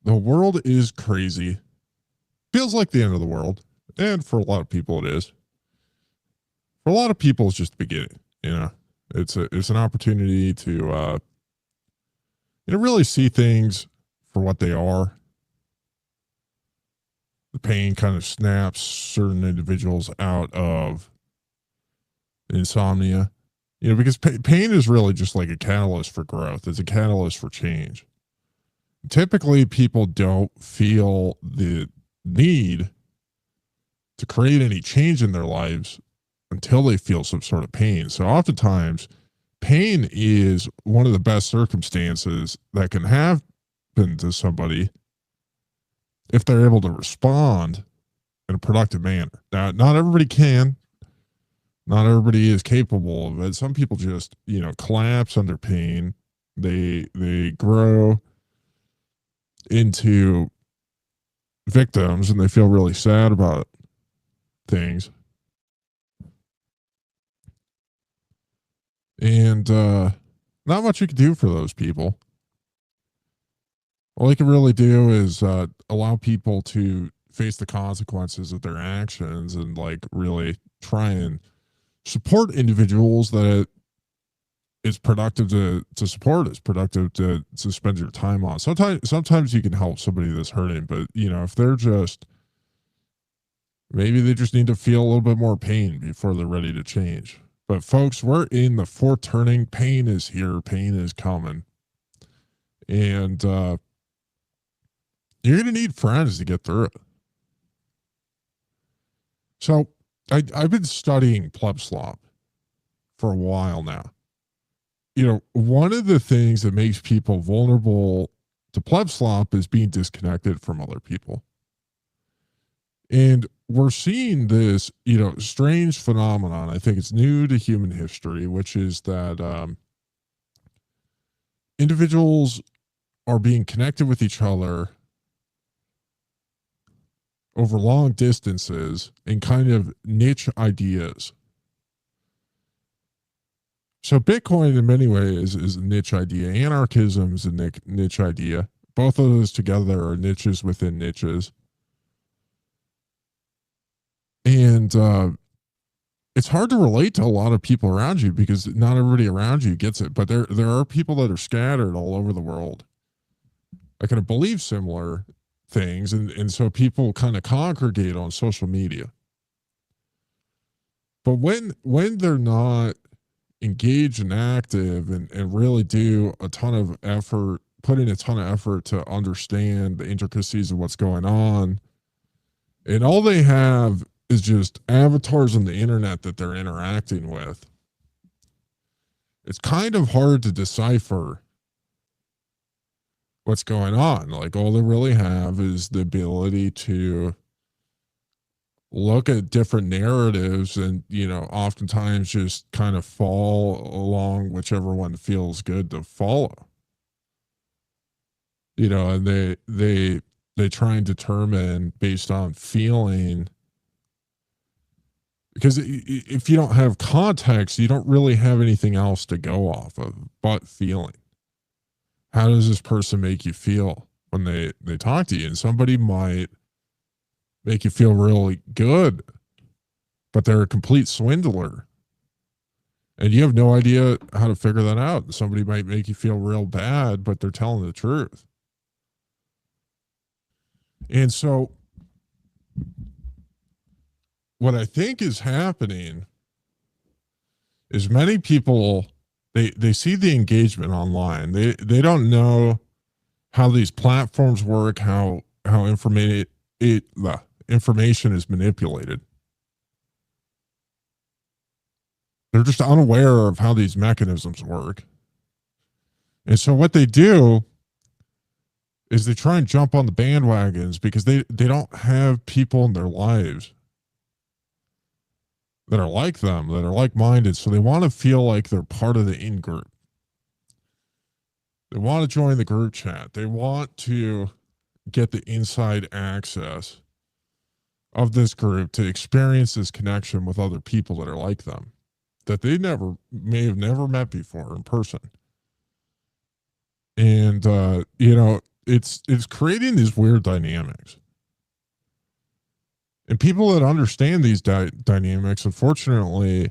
the world is crazy. Feels like the end of the world. And for a lot of people, it is. For a lot of people, it's just the beginning. It's an opportunity to really see things for what they are. The pain kind of snaps certain individuals out of insomnia, because pain is really just like a catalyst for growth. It's a catalyst for change. Typically, people don't feel the need to create any change in their lives until they feel some sort of pain. So oftentimes, pain is one of the best circumstances that can happen to somebody if they're able to respond in a productive manner. Now, not everybody can. Not everybody is capable of it. Some people just, collapse under pain. They grow into victims and they feel really sad about things. And not much you can do for those people. All you can really do is allow people to face the consequences of their actions and like really try and support individuals that it's productive to support. It's productive to spend your time on. Sometimes you can help somebody that's hurting, but if they're just, maybe they just need to feel a little bit more pain before they're ready to change. But folks, we're in the fourth turning. Pain is here. Pain is coming. And you're going to need friends to get through it. So I've been studying pleb slop for a while now. One of the things that makes people vulnerable to pleb slop is being disconnected from other people. And we're seeing this, strange phenomenon. I think it's new to human history, which is that individuals are being connected with each other over long distances in kind of niche ideas. So Bitcoin in many ways is a niche idea. Anarchism is a niche idea. Both of those together are niches within niches. And it's hard to relate to a lot of people around you because not everybody around you gets it. But there are people that are scattered all over the world that kind of believe similar things. And so people kind of congregate on social media. But when they're not engaged and active and really do a ton of effort, put in a ton of effort to understand the intricacies of what's going on, and all they have is just avatars on the internet that they're interacting with, it's kind of hard to decipher what's going on. Like, all they really have is the ability to look at different narratives and, oftentimes just kind of fall along whichever one feels good to follow. And they try and determine based on feeling, because if you don't have context, you don't really have anything else to go off of but feeling. How does this person make you feel when they talk to you? And somebody might make you feel really good, but they're a complete swindler. And you have no idea how to figure that out. Somebody might make you feel real bad, but they're telling the truth. And so what I think is happening is many people, they see the engagement online. They don't know how these platforms work, how the information is manipulated. They're just unaware of how these mechanisms work. And so what they do is they try and jump on the bandwagons because they don't have people in their lives that are like them, that are like-minded. So they want to feel like they're part of the in-group. They want to join the group chat. They want to get the inside access of this group to experience this connection with other people that are like them, that they may have never met before in person. And, it's creating these weird dynamics. And people that understand these dynamics, unfortunately,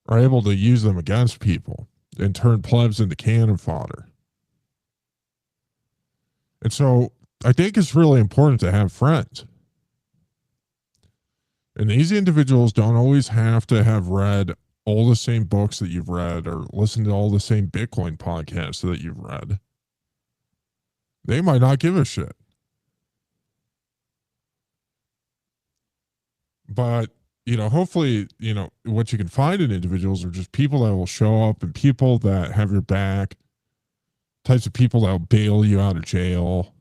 are able to use them against people and turn plebs into cannon fodder. And so I think it's really important to have friends. And these individuals don't always have to have read all the same books that you've read or listened to all the same Bitcoin podcasts that you've read. They might not give a shit. But, hopefully, what you can find in individuals are just people that will show up and people that have your back, types of people that will bail you out of jail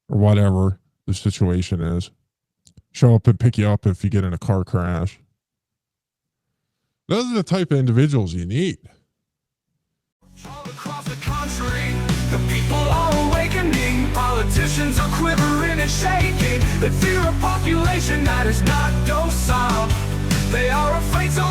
or whatever the situation is. Show up and pick you up if you get in a car crash. Those are the type of individuals you need. All across the country, the people are awakening. Politicians are quivering and shaking. The fear of population that is not docile. They are afraid, so